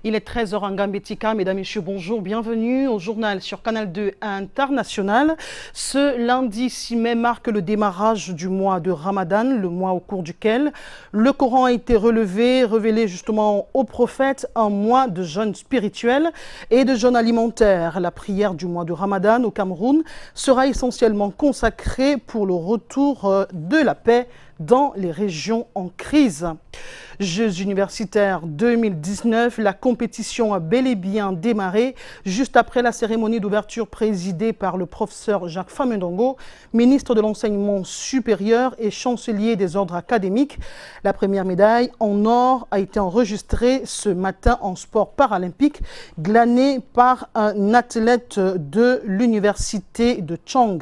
Il est 13 h en Gambética. Mesdames et messieurs, bonjour. Bienvenue au journal sur Canal 2 International. Ce lundi 6 mai marque le démarrage du mois de Ramadan, le mois au cours duquel le Coran a été révélé justement au prophète, un mois de jeûne spirituel et de jeûne alimentaire. La prière du mois de Ramadan au Cameroun sera essentiellement consacrée pour le retour de la paix dans les régions en crise. Jeux universitaires 2019, la compétition a bel et bien démarré juste après la cérémonie d'ouverture présidée par le professeur Jacques Famendongo, ministre de l'Enseignement supérieur et chancelier des ordres académiques. La première médaille en or a été enregistrée ce matin en sport paralympique, glanée par un athlète de l'université de Chang.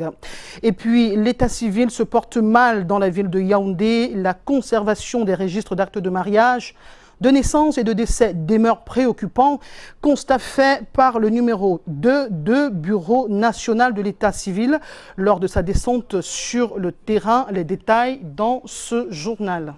Et puis, l'état civil se porte mal dans la ville de Yaoundé. La conservation des registres d'actes de mariage, de naissance et de décès demeure préoccupant. Constat fait par le numéro 2 du Bureau national de l'état civil lors de sa descente sur le terrain. Les détails dans ce journal.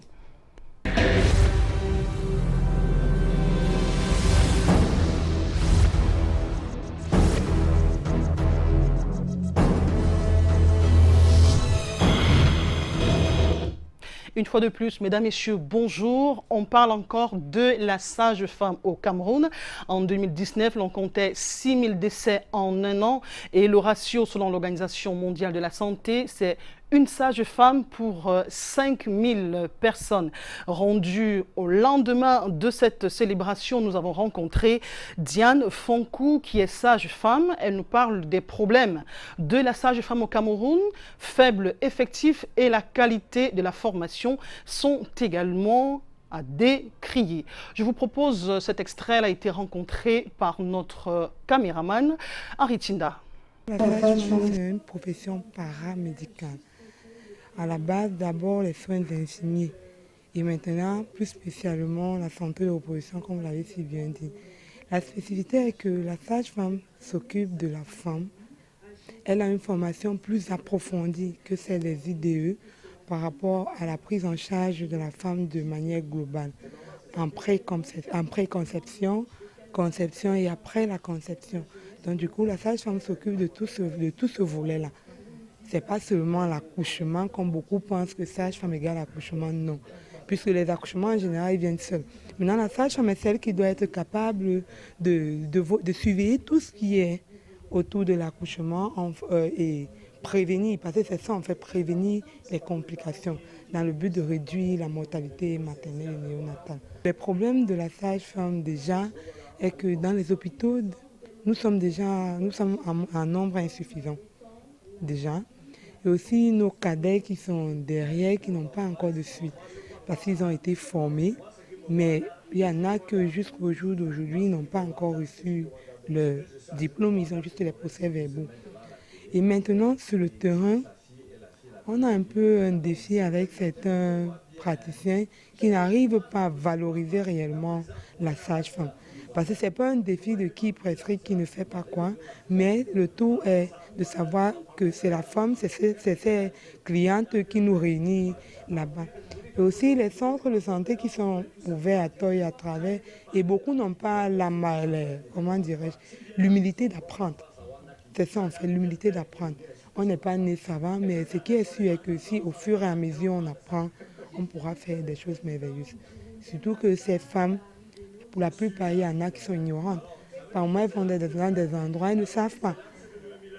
Une fois de plus, mesdames, messieurs, bonjour. On parle encore de la sage-femme au Cameroun. En 2019, l'on comptait 6 000 décès en un an et le ratio, selon l'Organisation mondiale de la santé, c'est une sage-femme pour 5 000 personnes. Rendues au lendemain de cette célébration, nous avons rencontré Diane Fonkou, qui est sage-femme. Elle nous parle des problèmes de la sage-femme au Cameroun. Faible effectif et la qualité de la formation sont également à décrier. Je vous propose cet extrait. Elle a été rencontré par notre caméraman, Henri Tinda. La sage-femme, c'est une profession paramédicale. À la base, d'abord les soins infirmiers et maintenant, plus spécialement, la santé de reproduction, comme vous l'avez si bien dit. La spécificité est que la sage-femme s'occupe de la femme. Elle a une formation plus approfondie que celle des IDE par rapport à la prise en charge de la femme de manière globale, en préconception, conception et après la conception. Donc du coup, la sage-femme s'occupe de tout ce volet-là. Ce n'est pas seulement l'accouchement, comme beaucoup pensent que sage-femme égale accouchement, non. Puisque les accouchements, en général, ils viennent seuls. Maintenant, la sage-femme est celle qui doit être capable de surveiller tout ce qui est autour de l'accouchement et prévenir, parce que c'est ça, en fait, prévenir les complications dans le but de réduire la mortalité maternelle et néonatale. Le problème de la sage-femme, déjà, est que dans les hôpitaux, nous sommes en nombre insuffisant, déjà. Et aussi nos cadets qui sont derrière, qui n'ont pas encore de suite, parce qu'ils ont été formés, mais il y en a que jusqu'au jour d'aujourd'hui n'ont pas encore reçu le diplôme, ils ont juste les procès-verbaux. Et maintenant, sur le terrain, on a un peu un défi avec certains praticiens qui n'arrivent pas à valoriser réellement la sage-femme. Parce que ce n'est pas un défi de qui prescrit, qui ne fait pas quoi, mais le tout est de savoir que c'est la femme, c'est ses clientes qui nous réunissent là-bas. Et aussi les centres de santé qui sont ouverts à tort et à travers, et beaucoup n'ont pas l'humilité d'apprendre. C'est ça en fait, l'humilité d'apprendre. On n'est pas né savant, mais ce qui est sûr est que si au fur et à mesure on apprend, on pourra faire des choses merveilleuses. Surtout que ces femmes, pour la plupart, il y en a qui sont ignorantes. Par moment, elles vont dans des endroits, elles ne savent pas.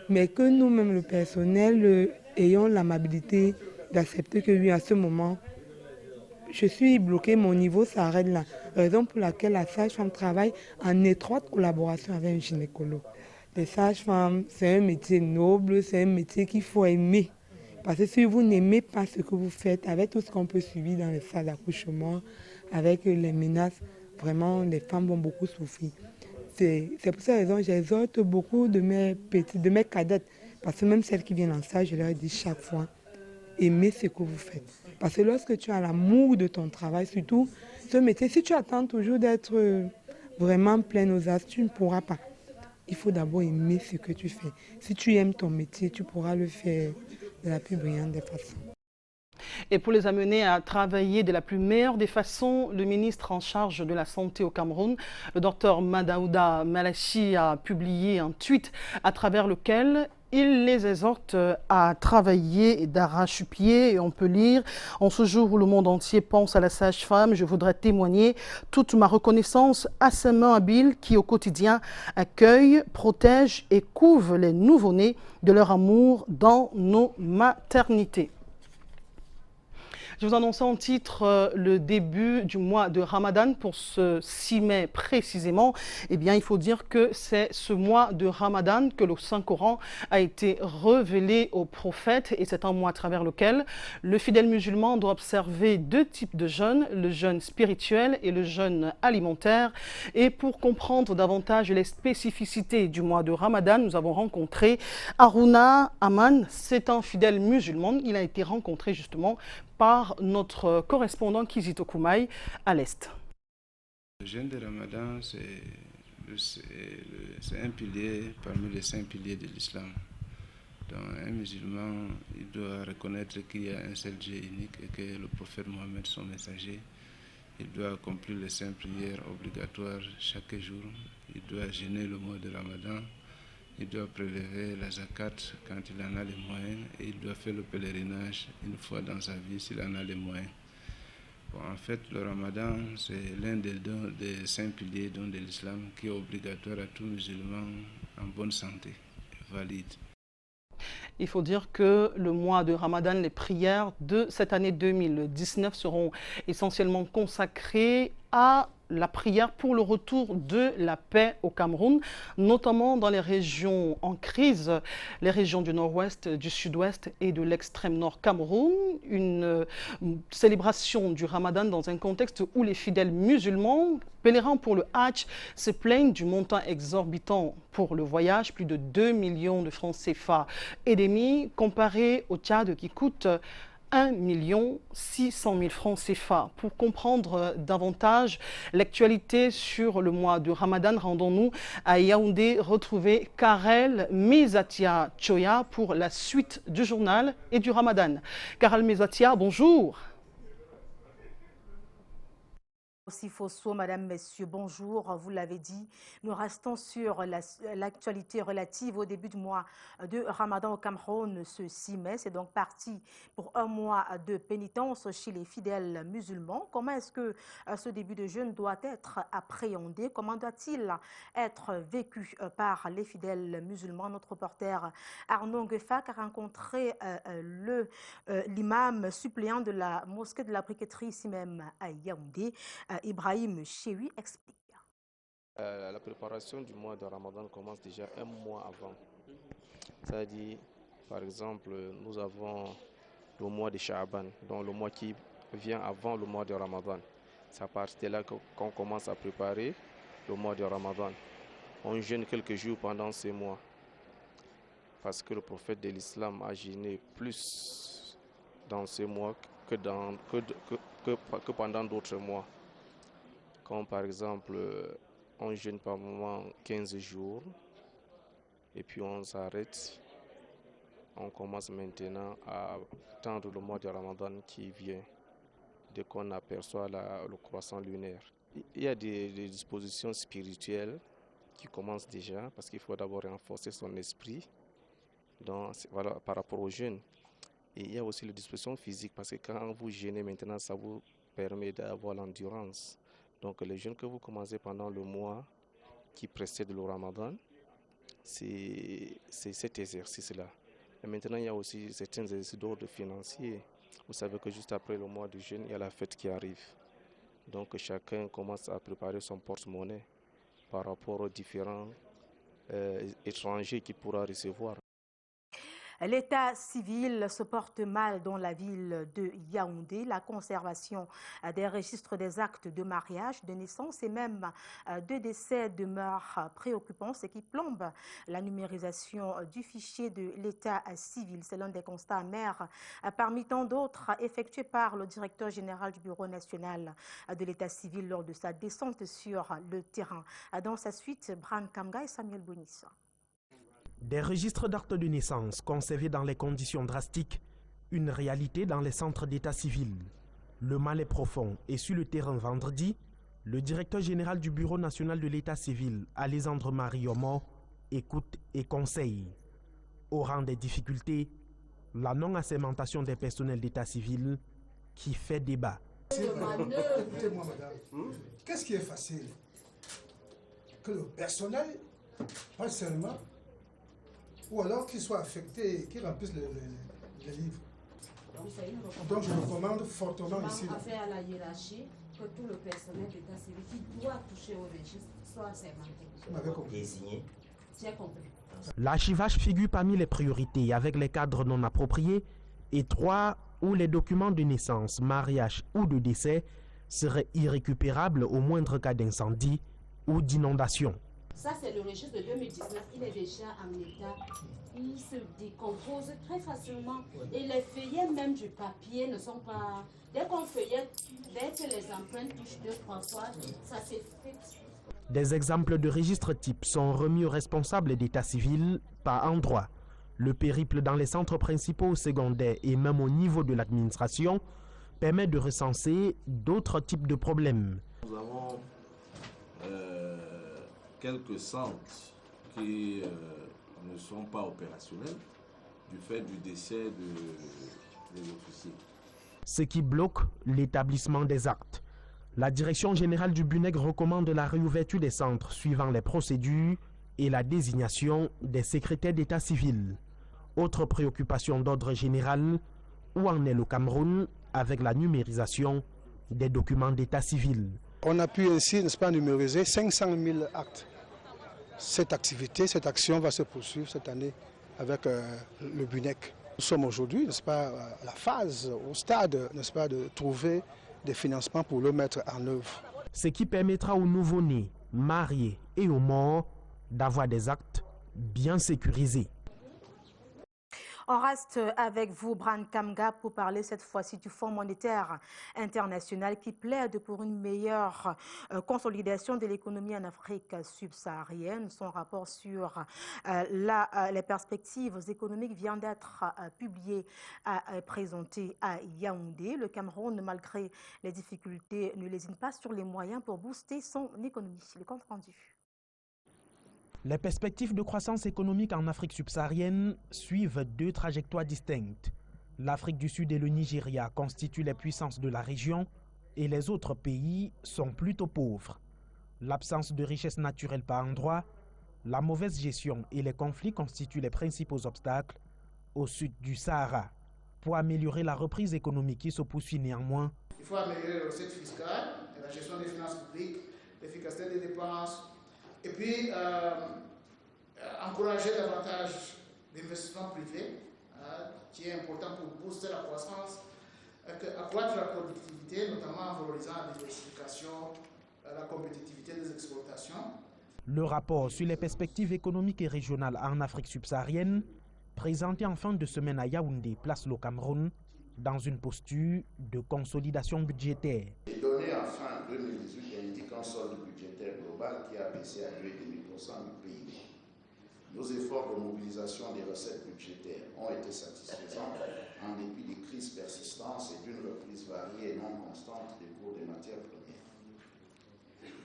Mais que nous-mêmes, le personnel, ayons l'amabilité d'accepter que oui, à ce moment, je suis bloquée, mon niveau s'arrête là. Raison pour laquelle la sage-femme travaille en étroite collaboration avec un gynécologue. Les sages-femmes, c'est un métier noble, c'est un métier qu'il faut aimer. Parce que si vous n'aimez pas ce que vous faites, avec tout ce qu'on peut subir dans les salles d'accouchement, avec les menaces, vraiment, les femmes vont beaucoup souffrir. C'est pour cette raison que j'exhorte beaucoup de mes cadettes, parce que même celles qui viennent en stage, je leur dis chaque fois, aimez ce que vous faites. Parce que lorsque tu as l'amour de ton travail, surtout ce métier, si tu attends toujours d'être vraiment pleine aux as, tu ne pourras pas. Il faut d'abord aimer ce que tu fais. Si tu aimes ton métier, tu pourras le faire de la plus brillante des façons. Et pour les amener à travailler de la plus meilleure des façons, le ministre en charge de la Santé au Cameroun, le docteur Madaouda Malachi, a publié un tweet à travers lequel il les exhorte à travailler d'arrache-pied. Et on peut lire: en ce jour où le monde entier pense à la sage-femme, je voudrais témoigner toute ma reconnaissance à ces mains habiles qui au quotidien accueillent, protègent et couvrent les nouveau-nés de leur amour dans nos maternités. Je vous annonçais en titre le début du mois de Ramadan pour ce 6 mai précisément. Eh bien, il faut dire que c'est ce mois de Ramadan que le Saint-Coran a été révélé au prophète, et c'est un mois à travers lequel le fidèle musulman doit observer deux types de jeûnes, le jeûne spirituel et le jeûne alimentaire. Et pour comprendre davantage les spécificités du mois de Ramadan, nous avons rencontré Aruna Aman. C'est un fidèle musulman. Il a été rencontré justement par notre correspondant Kizito Koumaï à l'Est. Le jeûne de Ramadan, c'est un pilier parmi les 5 piliers de l'islam. Donc un musulman, il doit reconnaître qu'il y a un seul Dieu unique et que le prophète Mohammed, son messager, il doit accomplir les 5 prières obligatoires chaque jour. Il doit jeûner le mois de Ramadan. Il doit prélever la zakat quand il en a les moyens, et il doit faire le pèlerinage une fois dans sa vie s'il en a les moyens. Bon, en fait, le Ramadan, c'est l'un des 5 piliers de l'islam qui est obligatoire à tout musulman en bonne santé, valide. Il faut dire que le mois de Ramadan, les prières de cette année 2019 seront essentiellement consacrées à la prière pour le retour de la paix au Cameroun, notamment dans les régions en crise, les régions du nord-ouest, du sud-ouest et de l'extrême nord Cameroun. Une célébration du Ramadan dans un contexte où les fidèles musulmans, pèlerins pour le Hajj, se plaignent du montant exorbitant pour le voyage, plus de 2 millions de francs CFA et demi, comparé au Tchad qui coûte 1 600 000 francs CFA. Pour comprendre davantage l'actualité sur le mois de Ramadan, rendons-nous à Yaoundé retrouver Karel Mezatia Choya pour la suite du journal et du Ramadan. Karel Mezatia, bonjour. Aussi Fosso, Madame, Messieurs, bonjour. Vous l'avez dit, nous restons sur l'actualité relative au début du mois de Ramadan au Cameroun ce 6 mai. C'est donc parti pour un mois de pénitence chez les fidèles musulmans. Comment est-ce que ce début de jeûne doit être appréhendé? Comment doit-il être vécu par les fidèles musulmans? Notre reporter Arnaud Nguefak a rencontré l'imam suppléant de la mosquée de la briqueterie ici même à Yaoundé. Ibrahim Chewi explique. La préparation du mois de Ramadan commence déjà un mois avant. C'est-à-dire, par exemple, nous avons le mois de Sha'ban, donc le mois qui vient avant le mois de Ramadan. C'est à partir de là qu'on commence à préparer le mois de Ramadan. On jeûne quelques jours pendant ces mois, parce que le prophète de l'islam a jeûné plus dans ces mois que pendant d'autres mois. Comme par exemple, on jeûne par moment 15 jours et puis on s'arrête. On commence maintenant à attendre le mois de Ramadan qui vient, dès qu'on aperçoit le croissant lunaire. Il y a des dispositions spirituelles qui commencent déjà, parce qu'il faut d'abord renforcer son esprit voilà, par rapport au jeûne. Et il y a aussi les dispositions physiques, parce que quand vous jeûnez maintenant, ça vous permet d'avoir l'endurance. Donc les jeûnes que vous commencez pendant le mois qui précède le Ramadan, c'est cet exercice-là. Et maintenant, il y a aussi certains exercices d'ordre financier. Vous savez que juste après le mois de jeûne, il y a la fête qui arrive. Donc chacun commence à préparer son porte-monnaie par rapport aux différents étrangers qu'il pourra recevoir. L'état civil se porte mal dans la ville de Yaoundé. La conservation des registres des actes de mariage, de naissance et même de décès demeure préoccupant, ce qui plombe la numérisation du fichier de l'état civil. C'est l'un des constats amers parmi tant d'autres effectués par le directeur général du Bureau national de l'état civil lors de sa descente sur le terrain. Dans sa suite, Bran Kamga et Samuel Bonis. Des registres d'actes de naissance conservés dans les conditions drastiques Une réalité dans les centres d'état civil. Le mal est profond et sur le terrain vendredi, le directeur général du Bureau national de l'état civil, Alessandro Mariomo, écoute et conseille. Au rang des difficultés, la non-assermentation des personnels d'état civil qui fait débat. Écoutez-moi, madame, qu'est-ce qui est facile? Que le personnel, pas seulement, ou alors qu'il soit affecté et qu'il remplisse les livres. Donc je recommande fortement ici. Affaire à la hiérarchie, que tout le personnel d'état civil qui doit toucher au registre soit assermenté. Vous m'avez compris. Désigné. J'ai compris. L'archivage figure parmi les priorités avec les cadres non appropriés et 3 où les documents de naissance, mariage ou de décès seraient irrécupérables au moindre cas d'incendie ou d'inondation. Ça, c'est le registre de 2019. Il est déjà en état. Il se décompose très facilement. Et les feuillets même du papier ne sont pas... Dès qu'on feuillette, dès que les empreintes touchent 2-3 fois, ça s'effrite. Des exemples de registres types sont remis aux responsables d'état civil par endroit. Le périple dans les centres principaux, secondaires et même au niveau de l'administration permet de recenser d'autres types de problèmes. Nous avons quelques centres qui ne sont pas opérationnels du fait du décès des officiers. Ce qui bloque l'établissement des actes. La direction générale du BUNEG recommande la réouverture des centres suivant les procédures et la désignation des secrétaires d'état civil. Autre préoccupation d'ordre général, où en est le Cameroun avec la numérisation des documents d'état civil? On a pu ainsi, n'est-ce pas, numériser 500 000 actes. Cette activité, cette action va se poursuivre cette année avec le BUNEG. Nous sommes aujourd'hui, n'est-ce pas, à la phase, au stade, n'est-ce pas, de trouver des financements pour le mettre en œuvre. Ce qui permettra aux nouveau-nés, mariés et aux morts d'avoir des actes bien sécurisés. On reste avec vous, Bran Kamga, pour parler cette fois-ci du Fonds monétaire international qui plaide pour une meilleure consolidation de l'économie en Afrique subsaharienne. Son rapport sur les perspectives économiques vient d'être publié et présenté à Yaoundé. Le Cameroun, malgré les difficultés, ne lésine pas sur les moyens pour booster son économie. Le compte rendu. Les perspectives de croissance économique en Afrique subsaharienne suivent 2 trajectoires distinctes. L'Afrique du Sud et le Nigeria constituent les puissances de la région et les autres pays sont plutôt pauvres. L'absence de richesse naturelle par endroits, la mauvaise gestion et les conflits constituent les principaux obstacles au sud du Sahara. Pour améliorer la reprise économique qui se poursuit néanmoins, il faut améliorer les recettes fiscales, la gestion des finances publiques, l'efficacité des dépenses, et puis encourager davantage l'investissement privé, qui est important pour booster la croissance, accroître la productivité, notamment en valorisant la diversification, la compétitivité des exportations. Le rapport sur les perspectives économiques et régionales en Afrique subsaharienne, présenté en fin de semaine à Yaoundé, place le Cameroun dans une posture de consolidation budgétaire. Les données en fin 2018 indiquent un solde budgétaire global qui a baissé à 2,5% du PIB. Nos efforts de mobilisation des recettes budgétaires ont été satisfaisants en dépit des crises persistantes et d'une reprise variée et non constante des cours des matières premières.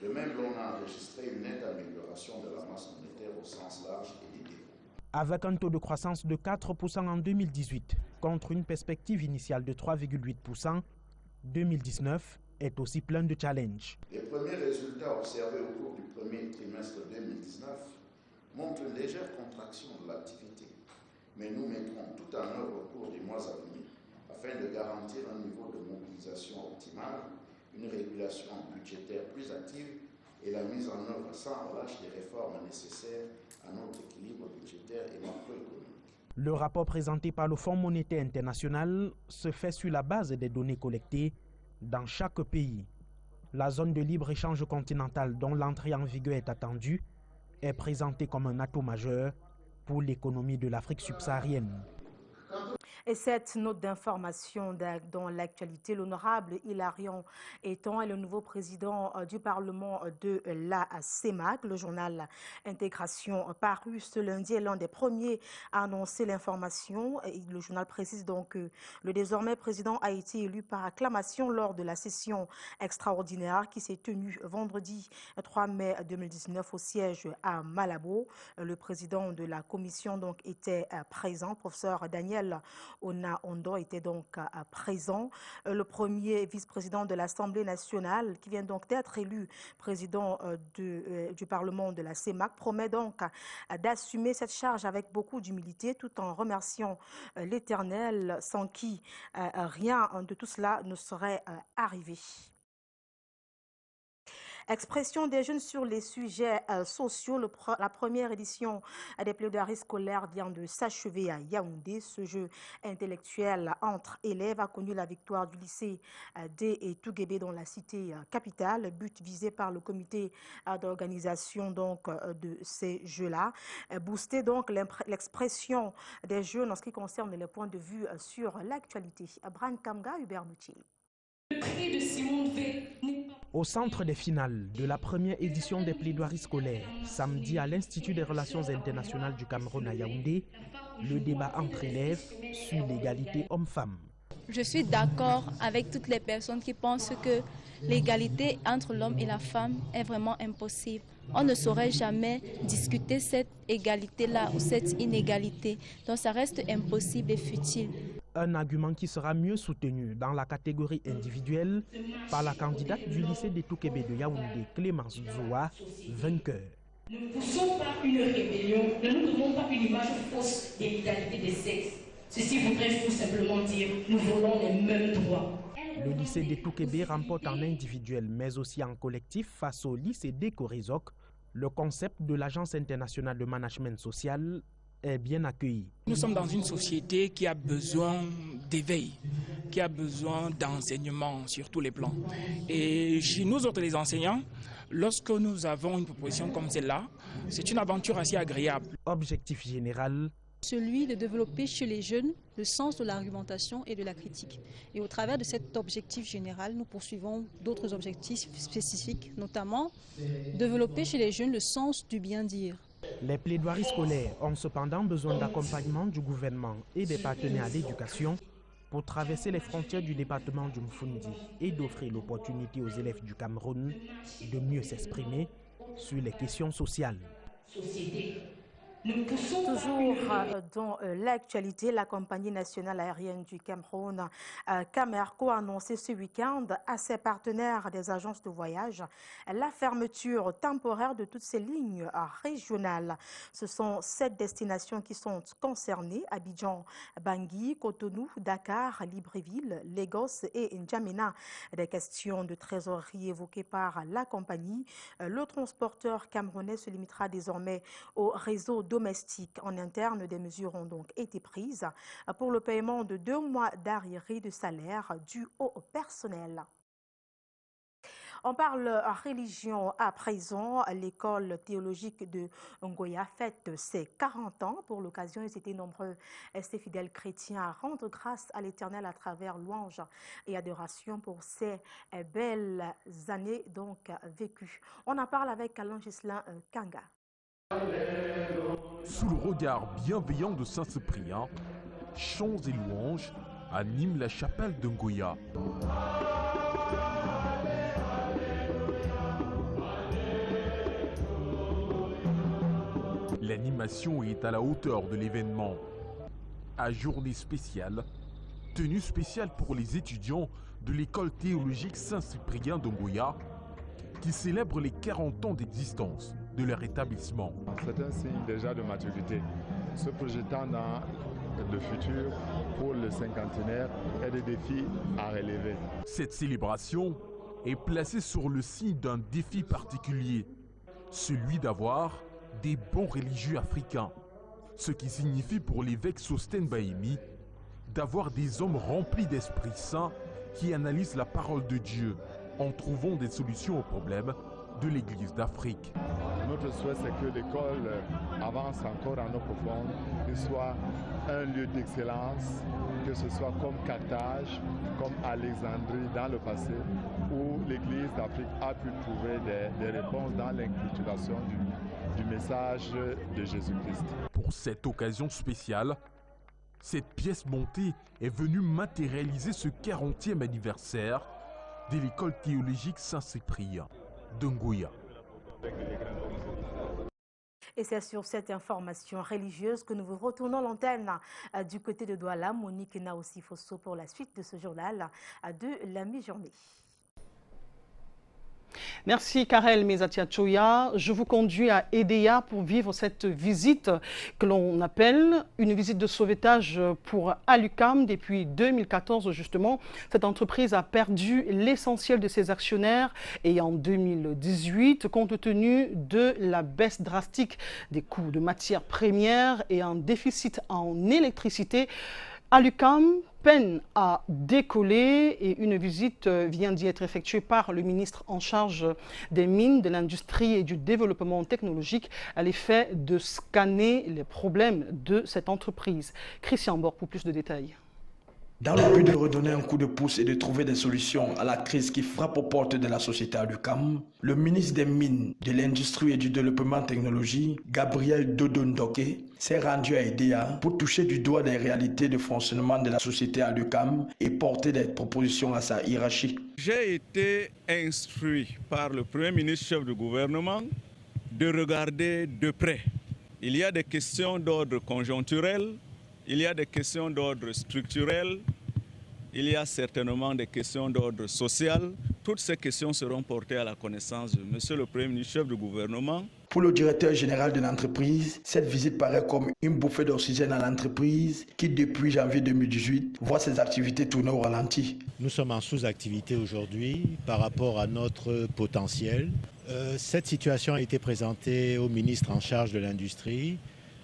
De même, l'on a enregistré une nette amélioration de la masse monétaire au sens large et des dépôts. Avec un taux de croissance de 4% en 2018, contre une perspective initiale de 3,8%, 2019 est aussi plein de challenges. Les premiers résultats observés au cours du premier trimestre 2019 montrent une légère contraction de l'activité, mais nous mettrons tout en œuvre au cours des mois à venir afin de garantir un niveau de mobilisation optimal, une régulation budgétaire plus active et la mise en œuvre sans relâche des réformes nécessaires à notre équilibre budgétaire et macroéconomique. Le rapport présenté par le Fonds monétaire international se fait sur la base des données collectées dans chaque pays. La zone de libre-échange continentale dont l'entrée en vigueur est attendue est présentée comme un atout majeur pour l'économie de l'Afrique subsaharienne. Et cette note d'information dans l'actualité, l'honorable Hilarion Eton est le nouveau président du Parlement de la CEMAC. Le journal Intégration paru ce lundi est l'un des premiers à annoncer l'information. Le journal précise donc que le désormais président a été élu par acclamation lors de la session extraordinaire qui s'est tenue vendredi 3 mai 2019 au siège à Malabo. Le président de la commission donc était présent, professeur Daniel Ona Ondo était donc présent. Le premier vice-président de l'Assemblée nationale, qui vient donc d'être élu président du Parlement de la CEMAC, promet donc d'assumer cette charge avec beaucoup d'humilité, tout en remerciant l'Éternel, sans qui rien de tout cela ne serait arrivé. Expression des jeunes sur les sujets sociaux. La première édition des plaidoiries scolaires vient de s'achever à Yaoundé. Ce jeu intellectuel entre élèves a connu la victoire du lycée des Touguébé dans la cité capitale. But visé par le comité d'organisation donc de ces jeux-là. Booster donc l'expression des jeunes en ce qui concerne les points de vue sur l'actualité. Bran Kamga, Hubert Moutil. Le prix de Simone Veil n'est pas... Au centre des finales de la première édition des plaidoiries scolaires, samedi à l'Institut des relations internationales du Cameroun à Yaoundé, le débat entre élèves sur l'égalité homme-femme. Je suis d'accord avec toutes les personnes qui pensent que l'égalité entre l'homme et la femme est vraiment impossible. On ne saurait jamais discuter cette égalité-là ou cette inégalité. Donc ça reste impossible et futile. Un argument qui sera mieux soutenu dans la catégorie individuelle par la candidate du lycée des Touguébé de Yaoundé, Clémence Zoua, vainqueur. Ne poussons pas une rébellion, ne nous donnons pas une image fausse de l'égalité des sexes. Ceci voudrait tout simplement dire nous voulons les mêmes droits. Le lycée des Touguébé remporte en individuel mais aussi en collectif face au lycée des Corézoc. Le concept de l'Agence internationale de management social est bien accueilli. Nous sommes dans une société qui a besoin d'éveil, qui a besoin d'enseignement sur tous les plans. Et chez nous autres les enseignants, lorsque nous avons une proposition comme celle-là, c'est une aventure assez agréable. Objectif général, celui de développer chez les jeunes le sens de l'argumentation et de la critique. Et au travers de cet objectif général, nous poursuivons d'autres objectifs spécifiques, notamment développer chez les jeunes le sens du bien-dire. Les plaidoiries scolaires ont cependant besoin d'accompagnement du gouvernement et des partenaires à l'éducation pour traverser les frontières du département du Mfundi et d'offrir l'opportunité aux élèves du Cameroun de mieux s'exprimer sur les questions sociales. Toujours dans l'actualité, la compagnie nationale aérienne du Cameroun, Camerco, a annoncé ce week-end à ses partenaires des agences de voyage la fermeture temporaire de toutes ces lignes régionales. Ce sont 7 destinations qui sont concernées: Abidjan, Bangui, Cotonou, Dakar, Libreville, Lagos et N'Djamena. Des questions de trésorerie évoquées par la compagnie. Le transporteur camerounais se limitera désormais au réseau domestique. En interne, des mesures ont donc été prises pour le paiement de 2 mois d'arriérés de salaire dus au personnel. On parle religion à présent. L'école théologique de Ngoya fête ses 40 ans. Pour l'occasion, ils étaient nombreux, ces fidèles chrétiens, à rendre grâce à l'Éternel à travers louanges et adoration pour ces belles années donc vécues. On en parle avec Alain Gislain Kanga. Sous le regard bienveillant de Saint-Cyprien, chants et louanges animent la chapelle de Ngoya. L'animation est à la hauteur de l'événement. À journée spéciale, tenue spéciale pour les étudiants de l'école théologique Saint-Cyprien de Ngoya, qui célèbre les 40 ans d'existence de leur établissement. C'est un signe déjà de maturité, se projetant dans le futur pour le cinquantenaire et des défis à relever. Cette célébration est placée sur le signe d'un défi particulier, celui d'avoir des bons religieux africains, ce qui signifie pour l'évêque Sosten Bahimi d'avoir des hommes remplis d'Esprit Saint qui analysent la parole de Dieu en trouvant des solutions aux problèmes de l'Église d'Afrique. Notre notre souhait, c'est que l'école avance encore en eau profonde, qu'il soit un lieu d'excellence, que ce soit comme Carthage, comme Alexandrie dans le passé, où l'Église d'Afrique a pu trouver des réponses dans l'inculturation du message de Jésus-Christ. Pour cette occasion spéciale, cette pièce montée est venue matérialiser ce 40e anniversaire de l'école théologique Saint-Cyprien de Ngouya. Et c'est sur cette information religieuse que nous vous retournons l'antenne du côté de Douala. Monique Naossi Fosso pour la suite de ce journal de la mi-journée. Merci Karel Mezatia Choya. Je vous conduis à Edea pour vivre cette visite que l'on appelle une visite de sauvetage pour Alucam. Depuis 2014 justement, cette entreprise a perdu l'essentiel de ses actionnaires et en 2018, compte tenu de la baisse drastique des coûts de matières premières et un déficit en électricité, Alucam peine à décoller et une visite vient d'y être effectuée par le ministre en charge des mines, de l'industrie et du développement technologique à l'effet de scanner les problèmes de cette entreprise. Christian Bord pour plus de détails. Dans le but de redonner un coup de pouce et de trouver des solutions à la crise qui frappe aux portes de la société Alucam, le ministre des Mines, de l'Industrie et du Développement technologique, Gabriel Dodondoké, s'est rendu à Edea pour toucher du doigt les réalités de fonctionnement de la société Alucam et porter des propositions à sa hiérarchie. J'ai été instruit par le Premier ministre chef du gouvernement de regarder de près. Il y a des questions d'ordre conjoncturel, il y a des questions d'ordre structurel, il y a certainement des questions d'ordre social. Toutes ces questions seront portées à la connaissance de Monsieur le Premier ministre chef du gouvernement. Pour le directeur général de l'entreprise, cette visite paraît comme une bouffée d'oxygène à l'entreprise qui, depuis janvier 2018, voit ses activités tourner au ralenti. Nous sommes en sous-activité aujourd'hui par rapport à notre potentiel. Cette situation a été présentée au ministre en charge de l'industrie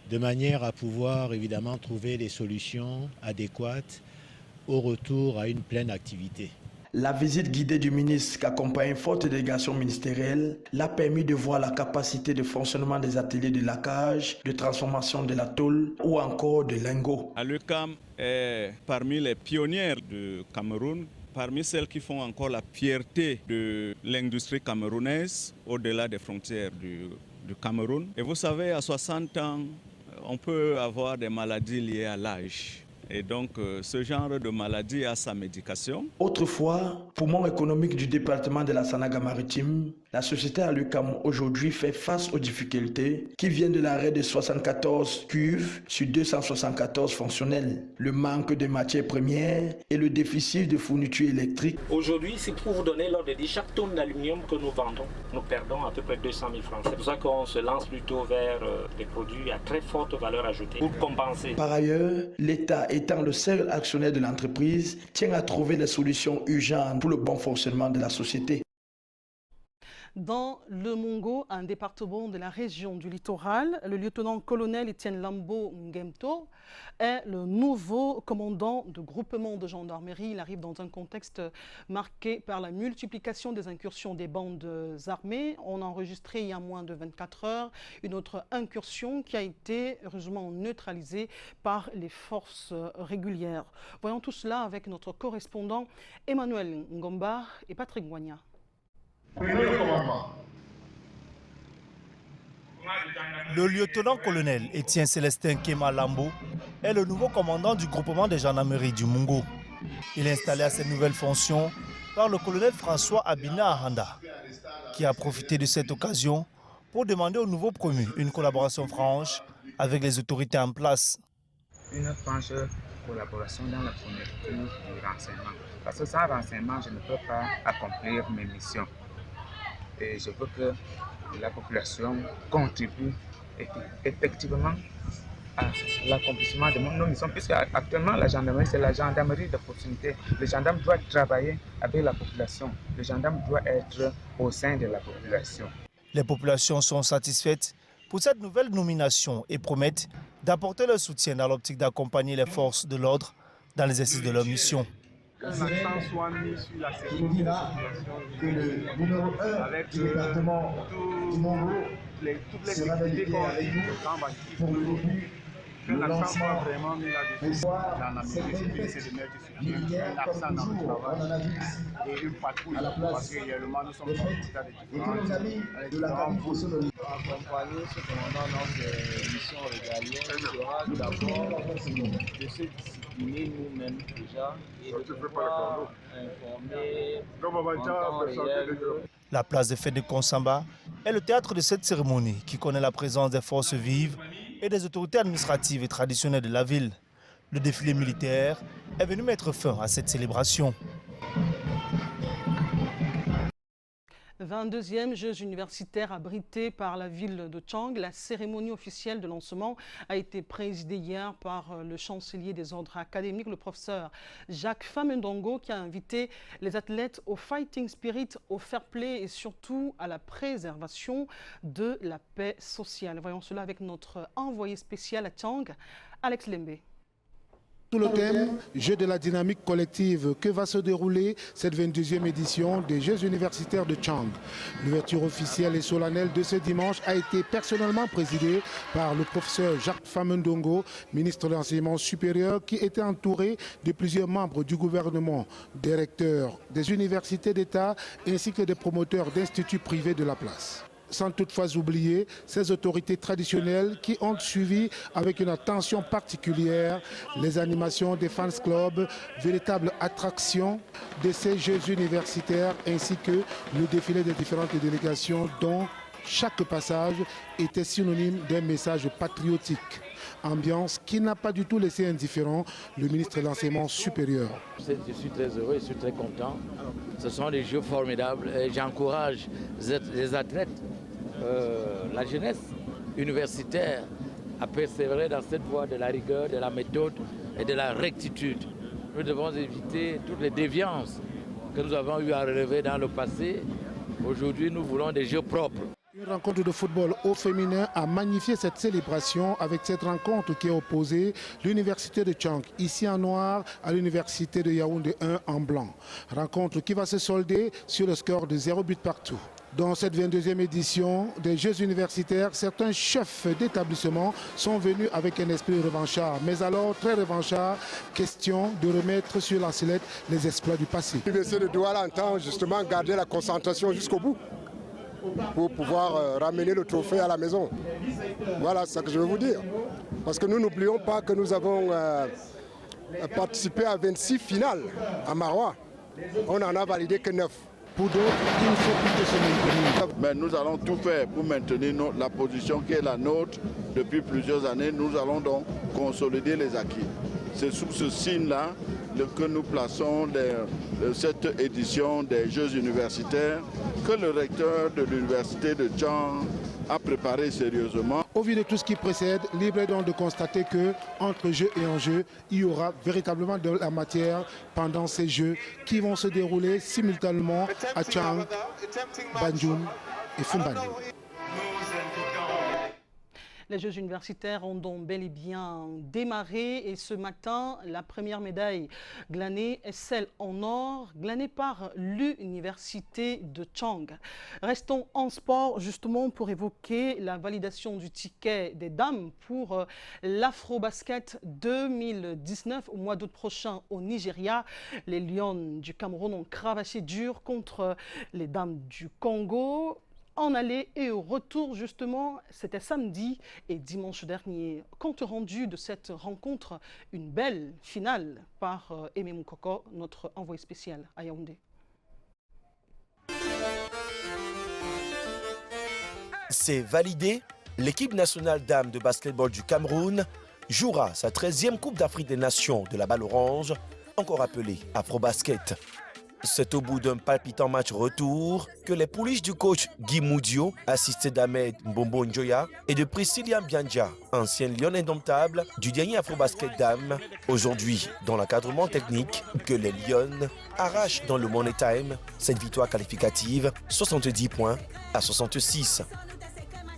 de manière à pouvoir évidemment trouver des solutions adéquates au retour à une pleine activité. La visite guidée du ministre, qui accompagne une forte délégation ministérielle, l'a permis de voir la capacité de fonctionnement des ateliers de laquage, de transformation de la tôle ou encore de lingots. Alucam est parmi les pionnières du Cameroun, parmi celles qui font encore la fierté de l'industrie camerounaise au-delà des frontières du Cameroun. Et vous savez, à 60 ans, on peut avoir des maladies liées à l'âge. Et donc, ce genre de maladie a sa médication. Autrefois, poumon économique du département de la Sanaga-Maritime, la société Alucam aujourd'hui fait face aux difficultés qui viennent de l'arrêt de 74 cuves sur 274 fonctionnels, le manque de matières premières et le déficit de fournitures électriques. Aujourd'hui, c'est pour vous donner l'ordre de dire chaque tonne d'aluminium que nous vendons, nous perdons à peu près 200 000 francs. C'est pour ça qu'on se lance plutôt vers des produits à très forte valeur ajoutée pour compenser. Par ailleurs, l'État étant le seul actionnaire de l'entreprise, tient à trouver des solutions urgentes pour le bon fonctionnement de la société. Dans le Mongo, un département de la région du littoral, le lieutenant-colonel Etienne Lambo Ngemto est le nouveau commandant de groupement de gendarmerie. Il arrive dans un contexte marqué par la multiplication des incursions des bandes armées. On a enregistré il y a moins de 24 heures une autre incursion qui a été heureusement neutralisée par les forces régulières. Voyons tout cela avec notre correspondant Emmanuel Ngomba et Patrick Ngwanya. Le lieutenant-colonel Etienne Célestin Kema Lambo est le nouveau commandant du groupement de gendarmerie du Mungo. Il est installé à ses nouvelles fonctions par le colonel François Abina Ahanda, qui a profité de cette occasion pour demander au nouveau promu une collaboration franche avec les autorités en place. Une franche collaboration dans la fourniture du renseignement. Parce que sans renseignement, je ne peux pas accomplir mes missions. Et je veux que la population contribue effectivement à l'accomplissement de nos missions, puisque actuellement la gendarmerie, c'est la gendarmerie de proximité. Le gendarme doit travailler avec la population. Le gendarme doit être au sein de la population. Les populations sont satisfaites pour cette nouvelle nomination et promettent d'apporter leur soutien dans l'optique d'accompagner les forces de l'ordre dans l'exercice de leur mission. Un accent soit mis sur la sécurité de la population, avec tout toutes les difficultés qu'on rencontre, l'accent soit vraiment mis là-dessus. Dans la musique, c'est de mettre un accent dans le travail et une patrouille, parce que réellement nous sommes dans des différents groupes. Accompagner ce commandant dans ses missions régaliennes sera d'abord de se discipliner nous-mêmes déjà et de pouvoir informer en temps réel. La place des fêtes de Konsamba est le théâtre de cette cérémonie qui connaît la présence des forces vives et des autorités administratives et traditionnelles de la ville. Le défilé militaire est venu mettre fin à cette célébration. 22e Jeux universitaires abrités par la ville de Chang. La cérémonie officielle de lancement a été présidée hier par le chancelier des ordres académiques, le professeur Jacques Famendongo, qui a invité les athlètes au fighting spirit, au fair play et surtout à la préservation de la paix sociale. Voyons cela avec notre envoyé spécial à Chang, Alex Lembe. Sous le thème « Jeux de la dynamique collective » que va se dérouler cette 22e édition des Jeux universitaires de Chang. L'ouverture officielle et solennelle de ce dimanche a été personnellement présidée par le professeur Jacques Famendongo, ministre de l'Enseignement supérieur, qui était entouré de plusieurs membres du gouvernement, des recteurs, des universités d'État ainsi que des promoteurs d'instituts privés de la place. Sans toutefois oublier ces autorités traditionnelles qui ont suivi avec une attention particulière les animations des fans clubs, véritable attraction de ces Jeux universitaires, ainsi que le défilé des différentes délégations dont chaque passage était synonyme d'un message patriotique. Ambiance qui n'a pas du tout laissé indifférent le ministre de l'Enseignement supérieur. Je suis très heureux, je suis très content. Ce sont des jeux formidables et j'encourage les athlètes, la jeunesse universitaire à persévérer dans cette voie de la rigueur, de la méthode et de la rectitude. Nous devons éviter toutes les déviances que nous avons eu à relever dans le passé. Aujourd'hui, nous voulons des jeux propres. Une rencontre de football au féminin a magnifié cette célébration avec cette rencontre qui a opposé l'université de Chang, ici en noir, à l'université de Yaoundé 1 en blanc. Rencontre qui va se solder sur le score de 0 but partout. Dans cette 22e édition des Jeux universitaires, certains chefs d'établissement sont venus avec un esprit revanchard. Mais alors, très revanchard, question de remettre sur la sellette les exploits du passé. L'université de Douala entend justement garder la concentration jusqu'au bout pour pouvoir ramener le trophée à la maison. Voilà ce que je veux vous dire. Parce que nous n'oublions pas que nous avons participé à 26 finales à Marois. On n'en a validé que 9. Pour d'autres, il faut plutôt se maintenir. Mais nous allons tout faire pour maintenir la position qui est la nôtre depuis plusieurs années. Nous allons donc consolider les acquis. C'est sous ce signe-là que nous plaçons cette édition des Jeux universitaires que le recteur de l'université de Chang a préparé sérieusement. Au vu de tout ce qui précède, libre est donc de constater que entre jeu et enjeu, il y aura véritablement de la matière pendant ces Jeux qui vont se dérouler simultanément à Chang, Banjul et Fumbani. Les Jeux universitaires ont donc bel et bien démarré et ce matin, la première médaille glanée est celle en or, glanée par l'université de Chang. Restons en sport justement pour évoquer la validation du ticket des dames pour l'Afrobasket 2019 au mois d'août prochain au Nigeria. Les Lions du Cameroun ont cravaché dur contre les dames du Congo. En aller et au retour, justement, c'était samedi et dimanche dernier. Compte rendu de cette rencontre, une belle finale par Aimé Moukoko, notre envoyé spécial à Yaoundé. C'est validé. L'équipe nationale dames de basketball du Cameroun jouera sa 13e Coupe d'Afrique des Nations de la balle orange, encore appelée Afrobasket. C'est au bout d'un palpitant match retour que les pouliches du coach Guy Moudio, assisté d'Ahmed Mbombo Njoya et de Priscilla Biandja, ancienne lionne indomptable du dernier Afrobasket Dames, aujourd'hui dans l'encadrement technique, que les Lionnes arrachent dans le Money Time cette victoire qualificative 70 points à 66.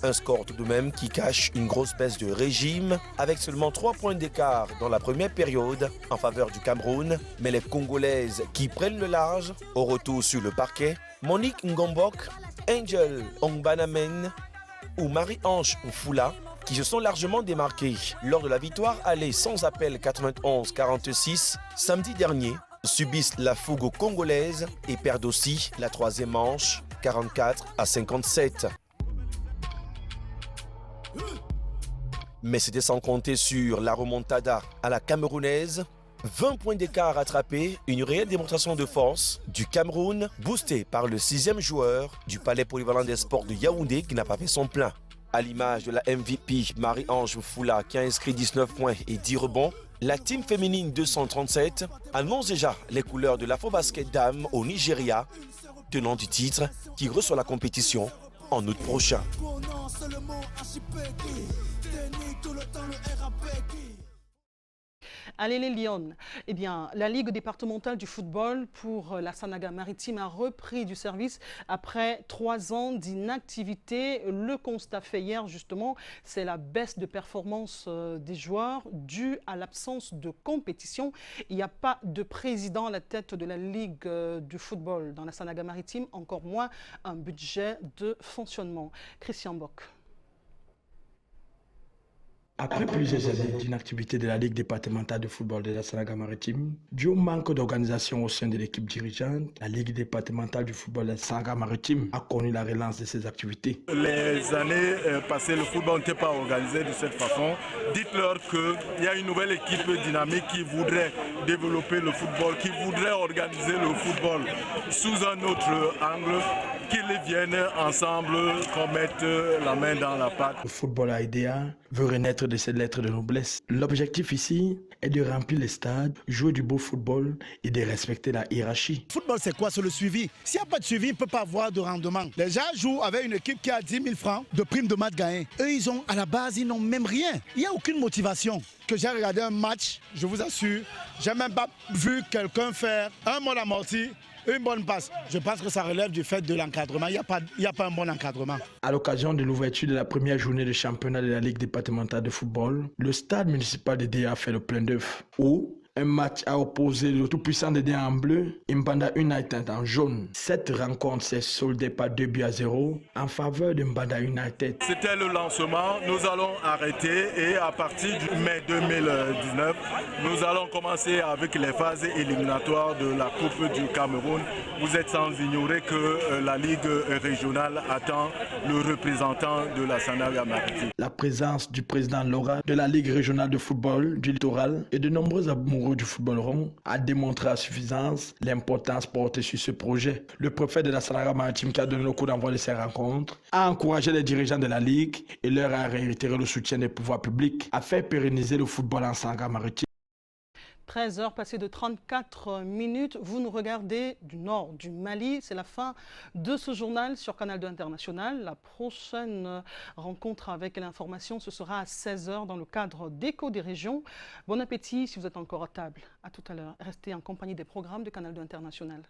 Un score tout de même qui cache une grosse baisse de régime avec seulement 3 points d'écart dans la première période en faveur du Cameroun. Mais les Congolaises qui prennent le large au retour sur le parquet, Monique Ngombok, Angel Ongbanamen ou Marie-Ange Mfoula, qui se sont largement démarqués lors de la victoire allée sans appel 91-46 samedi dernier, subissent la fougue congolaise et perdent aussi la troisième manche 44-57. Mais c'était sans compter sur la remontada à la camerounaise. 20 points d'écart rattrapés, une réelle démonstration de force du Cameroun, boosté par le 6e joueur du Palais Polyvalent des Sports de Yaoundé qui n'a pas fait son plein. À l'image de la MVP Marie-Ange Mfoula qui a inscrit 19 points et 10 rebonds, la team féminine 237 annonce déjà les couleurs de l'Afrobasket Dame au Nigeria, tenant du titre qui reçoit la compétition en août prochain. Allez les Lions. Eh bien, la Ligue départementale du football pour la Sanaga-Maritime a repris du service après 3 ans d'inactivité. Le constat fait hier, justement, c'est la baisse de performance des joueurs due à l'absence de compétition. Il n'y a pas de président à la tête de la Ligue du football dans la Sanaga-Maritime, encore moins un budget de fonctionnement. Christian Bock. Après plusieurs années d'inactivité de la Ligue départementale de football de la Sanaga-Maritime, dû au manque d'organisation au sein de l'équipe dirigeante, la Ligue départementale du football de la Sanaga-Maritime a connu la relance de ses activités. Les années passées, le football n'était pas organisé de cette façon. Dites-leur qu'il y a une nouvelle équipe dynamique qui voudrait développer le football, qui voudrait organiser le football sous un autre angle, qu'ils viennent ensemble, qu'on mette la main dans la pâte. Le football AIDA veut renaître de cette lettre de noblesse. L'objectif ici est de remplir les stades, jouer du beau football et de respecter la hiérarchie. Le football, c'est quoi? C'est le suivi. S'il n'y a pas de suivi, il ne peut pas avoir de rendement. Les gens jouent avec une équipe qui a 10 000 francs de prime de match gagné. Eux, à la base, ils n'ont même rien. Il n'y a aucune motivation. Que j'ai regardé un match, je vous assure, j'ai même pas vu quelqu'un faire un bon amorti, une bonne passe. Je pense que ça relève du fait de l'encadrement. Il n'y a pas un bon encadrement. À l'occasion de l'ouverture de la première journée de championnat de la Ligue départementale de football, le stade municipal de Déa a fait le plein d'œuf. Où un match a opposé le tout-puissant de Déa en bleu et Mbanda United en jaune. Cette rencontre s'est soldée par 2-0 en faveur de Mbanda United. C'était le lancement. Nous allons arrêter et à partir du mai 2019, nous allons commencer avec les phases éliminatoires de la Coupe du Cameroun. Vous êtes sans ignorer que la Ligue régionale attend le représentant de la Sanaga-Maritime. La présence du président Laura de la Ligue régionale de football du littoral et de nombreux amoureux du football rond a démontré à suffisance l'importance portée sur ce projet. Le préfet de la Sanaga-Maritime qui a donné le coup d'envoi de ces rencontres a encouragé les dirigeants de la Ligue et leur a réitéré le soutien des pouvoirs publics à faire pérenniser le football en Sanaga-Maritime. 13 heures passées de 34 minutes. Vous nous regardez du nord du Mali. C'est la fin de ce journal sur Canal 2 International. La prochaine rencontre avec l'information, ce sera à 16 heures dans le cadre d'Écho des régions. Bon appétit si vous êtes encore à table. À tout à l'heure. Restez en compagnie des programmes de Canal 2 International.